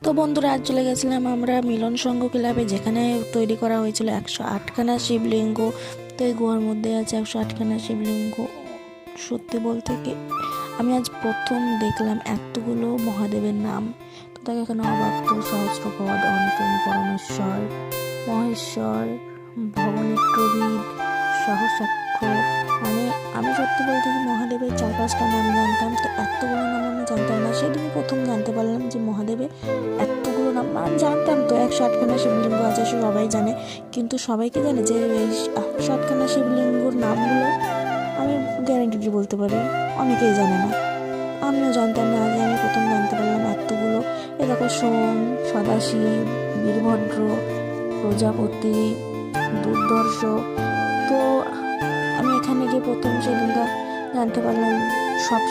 তো বন্ধুরা আজ চলে গেছিলাম আমরা মিলন সংঘ ক্লাবে, যেখানে তৈরি করা হয়েছিল 108খানা শিবলিঙ্গ। তো এই গুহার মধ্যে আছে 108খানা শিবলিঙ্গ। সত্যি বলতে কি আমি আজ প্রথম দেখলাম এতগুলো মহাদেবের নাম। তো তাকে এখানে অবাক্ত, সহস্রপদ, অন্যতম, পরমেশ্বর, মহেশ্বর, ভবনেত্রবিদ, সহস্রাক্ষ। মানে আমি সত্যি বলতে কি মহাদেবের 4-5টা নাম জানতাম, তো এতগুলো নাম আমি জানতাম না। সেদিন প্রথম জানতে পারলাম যে মহাদেবের এতগুলো নাম। আমি জানতাম তো 108খানা শিবলিঙ্গ আছে, সবাই জানে, কিন্তু সবাইকে জানে যে 108খানা শিবলিঙ্গর নামগুলো আমি গ্যারান্টি দিয়ে বলতে পারি অনেকেই জানে না। আমিও জানতাম না, আজ আমি প্রথম জানতে পারলাম এতগুলো। এ দেখো সোম, সদাশিব, বীরভদ্র, প্রজাপতি, দুর্ধর্ষ। তো আমি এখানে গিয়ে প্রথম সেদিনটা জানতে পারলাম সব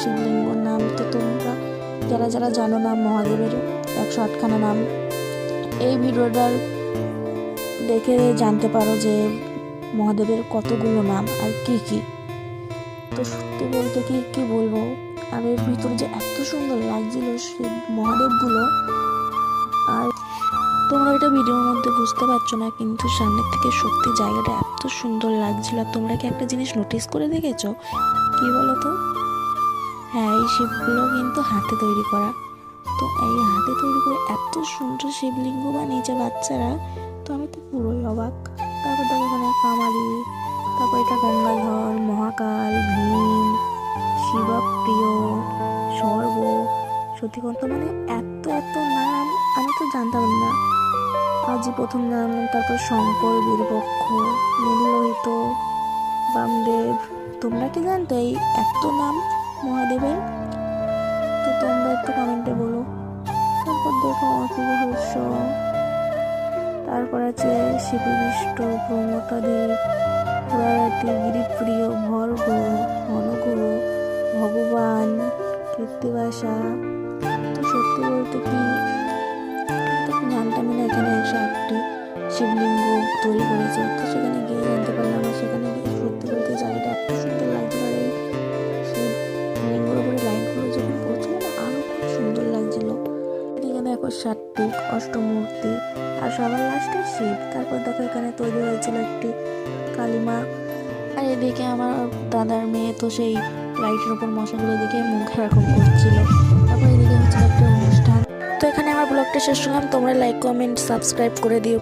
শিবলিঙ্গর নাম। তো তোমরা যারা যারা জানো না মহাদেবের 108খানা নাম, এই ভিডিওটার দেখে জানতে পারো যে মহাদেবের কতগুলো নাম আর কি কি। তো সত্যি বলতে কি বলবো, আর এর ভিতরে যে এত সুন্দর লাগছিল সেই মহাদেবগুলো, আর তোমরা এটা ভিডিওর মধ্যে বুঝতে পারছো না, কিন্তু সামনের থেকে সত্যি জায়গাটা এত সুন্দর লাগছিল। আর তোমরা কি একটা জিনিস নোটিস করে দেখেছো? কি বলো তো? হ্যাঁ, এই শিবগুলো কিন্তু হাতে তৈরি করা। তো এই হাতে তৈরি করে এত সুন্দর শিবলিঙ্গ বানিয়েছে বাচ্চারা, তো আমি তো পুরোই অবাক। তারপর দেখো এখানে কামালি, তারপর এটা গঙ্গাধর, মহাকাল, ভীম, শিবপ্রিয়, সর্ব, সতীকন্ত। মানে এত এত নাম আমি তো জানতাম না, আজই প্রথম জানলাম। তারপর শঙ্কর, বীরপক্ষ, নীললোহিত, বামদেব। তোমরা কি জানতে এই এত নাম মহাদেবের? তো তোমরা একটু কমেন্টে বলো। তারপর দেখো অশুভ হর্ষ, তারপর আছে শিববিষ্ট, প্রমতাদেব, পুরারাটি, গিরিপ্রিয়, ভর্গ, ঘনঘোর, ভগবান, কীর্তিবাসা। তো সত্যি বলতে কি জানতামই না এখানে 108টি শিবলিঙ্গ তৈরি করেছে। তো সেখানে গিয়ে জানতে পারলাম, আর সেখানে গিয়ে সত্যি বলতে জায়গাটা এত সুন্দর লাগছিল। আর এই শিবলিঙ্গর উপরে লাইটগুলো যখন পড়ছিল না, আরও খুব সুন্দর লাগছিল। এখানে এখন 7টি অষ্টমূর্তি, আর সবার লাস্টে শিব। তারপর দেখো এখানে তৈরি হয়েছিল একটি কালিমা। আর এদিকে আমার দাদার মেয়ে তো সেই লাইটের উপর মশাগুলো দেখে মুখ এরকম করছিল। তারপর এদিকে হচ্ছে একটা অনুষ্ঠান। তো এখানে আমার ব্লগটা শেষ করলাম। তোমরা লাইক, কমেন্ট, সাবস্ক্রাইব করে দিও।